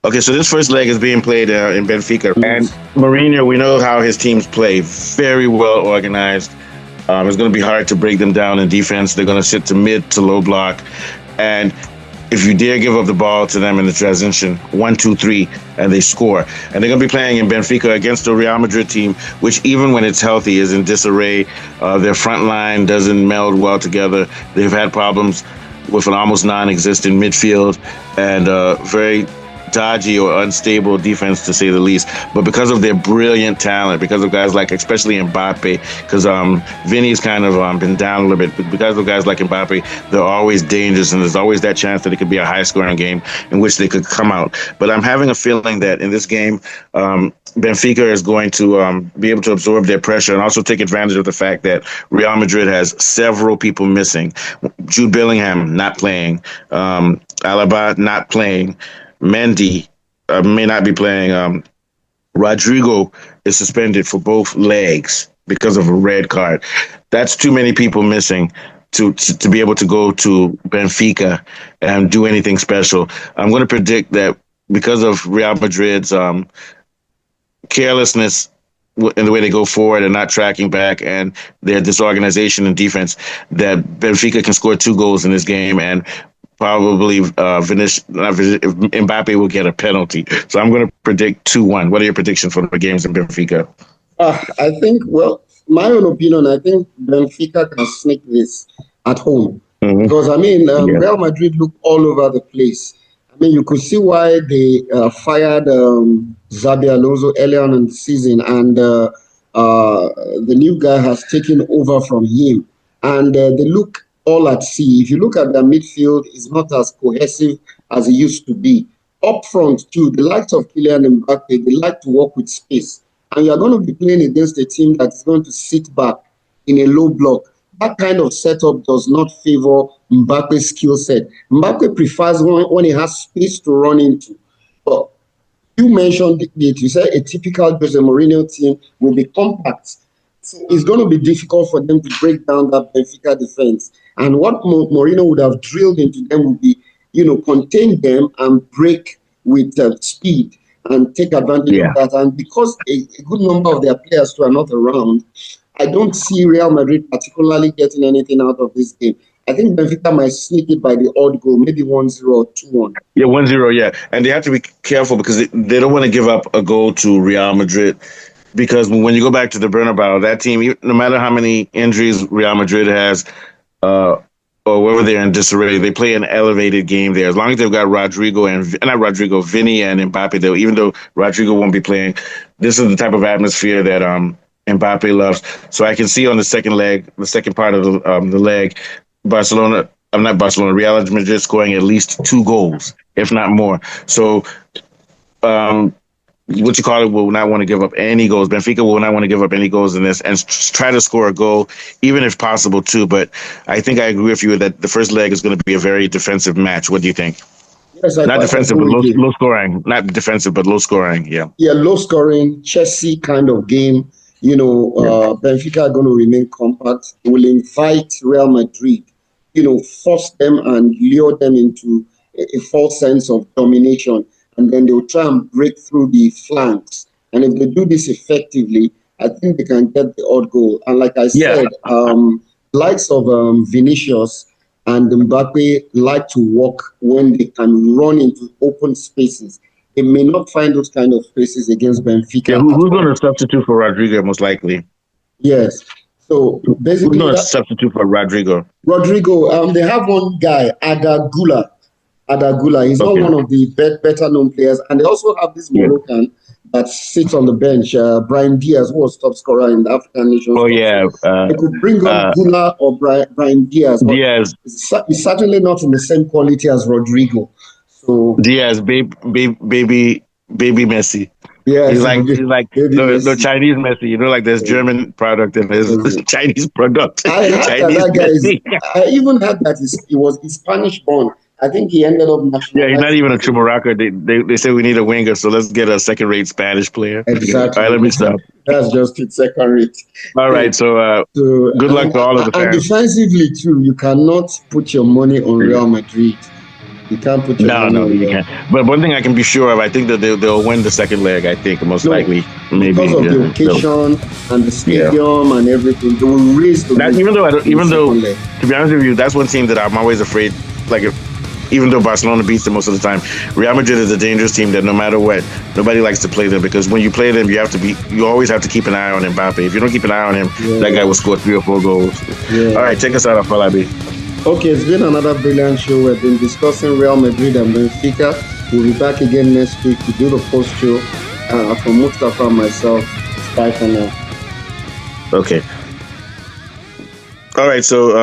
Okay, so this first leg is being played in Benfica, and Mourinho, we know how his teams play, very well organized. It's going to be hard to break them down in defense. They're going to sit to mid to low block, and if you dare give up the ball to them in the transition, 1, 2, 3, and they score. And they're going to be playing in Benfica against the Real Madrid team, which even when it's healthy is in disarray. Their front line doesn't meld well together. They've had problems with an almost non-existent midfield and very dodgy or unstable defense, to say the least. But because of their brilliant talent, because of guys like, especially Mbappe, because Vinny's kind of been down a little bit, but because of guys like Mbappe, they're always dangerous, and there's always that chance that it could be a high-scoring game in which they could come out. But I'm having a feeling that in this game, Benfica is going to be able to absorb their pressure and also take advantage of the fact that Real Madrid has several people missing. Jude Bellingham not playing, Alaba not playing, Mendy may not be playing. Rodrigo is suspended for both legs because of a red card. That's too many people missing to be able to go to Benfica and do anything special. I'm going to predict that because of Real Madrid's carelessness in the way they go forward and not tracking back and their disorganization in defense, that Benfica can score 2 goals in this game, and probably Mbappe will get a penalty. So I'm going to predict 2-1. What are your predictions for the games in Benfica? I think, well, my own opinion, I think Benfica can sneak this at home. Because, I mean, Real Madrid look all over the place. I mean, you could see why they fired Xabi Alonso earlier on in the season, and the new guy has taken over from him. And they look all at sea. If you look at their midfield, it's not as cohesive as it used to be. Up front, too, the likes of Kylian Mbappe, they like to work with space. And you're going to be playing against a team that is going to sit back in a low block. That kind of setup does not favor Mbappe's skill set. Mbappe prefers when he has space to run into. But you mentioned it. You said a typical Jose Mourinho team will be compact. So it's going to be difficult for them to break down that Benfica defense. And what Mourinho would have drilled into them would be, contain them and break with speed and take advantage of that. And because a good number of their players too are not around, I don't see Real Madrid particularly getting anything out of this game. I think Benfica might sneak it by the odd goal, maybe 1-0 or 2-1. Yeah, 1-0, yeah. And they have to be careful because they don't want to give up a goal to Real Madrid. Because when you go back to the Bernabeu, that team, no matter how many injuries Real Madrid has, or whether they're in disarray, they play an elevated game there. As long as they've got Vinny and Mbappe, even though Rodrigo won't be playing, this is the type of atmosphere that Mbappe loves. So I can see on the second part of the leg, Real Madrid scoring at least 2 goals, if not more. So, will not want to give up any goals. Benfica will not want to give up any goals in this and try to score a goal, even if possible, too. But I think I agree with you that the first leg is going to be a very defensive match. What do you think? Yes, not defensive, but low scoring. Not defensive, but low scoring. Yeah. Yeah, low scoring, Chelsea kind of game. Benfica are going to remain compact. Will invite Real Madrid, force them and lure them into a false sense of domination. And then they'll try and break through the flanks. And if they do this effectively, I think they can get the odd goal. And like I said, likes of Vinicius and Mbappe like to walk when they can run into open spaces. They may not find those kind of spaces against Benfica. Yeah, who's going to substitute for Rodrigo, most likely? Yes. So basically, who's going to substitute for Rodrigo? They have one guy, Adagula. He's not one of the better known players. And they also have this Moroccan that sits on the bench, Brian Diaz, who was top scorer in the African Nations. Oh, yeah. They could bring on Gula or Brian Diaz. Diaz. He's certainly not in the same quality as Rodrigo. So Diaz, baby Messi. Yeah, he's like the Chinese Messi, like there's German product and there's Chinese product. I even heard that he was Spanish born. I think he ended up national. Yeah, he's not even a true Morocco. They say we need a winger, so let's get a second-rate Spanish player. Exactly. All right, let me stop. That's just it, second-rate. All right, so good luck to all of the fans. And defensively, too, you cannot put your money on Real Madrid. You can't put your money No, on you them. can't. But one thing I can be sure of, I think that they'll win the second leg. I think most likely, maybe because of the occasion and the stadium and everything, they will raise the rate. Even though, to be honest with you, that's one team that I'm always afraid. Like, even though Barcelona beats them most of the time, Real Madrid is a dangerous team that no matter what, nobody likes to play them, because when you play them, you always have to keep an eye on Mbappe. If you don't keep an eye on him, that guy will score 3 or 4 goals. Yeah. All right, take us out, Afolabi. Okay, it's been another brilliant show. We've been discussing Real Madrid and Benfica. We'll be back again next week to do the post show. From Mustafa and myself, bye for now. Okay. All right, so.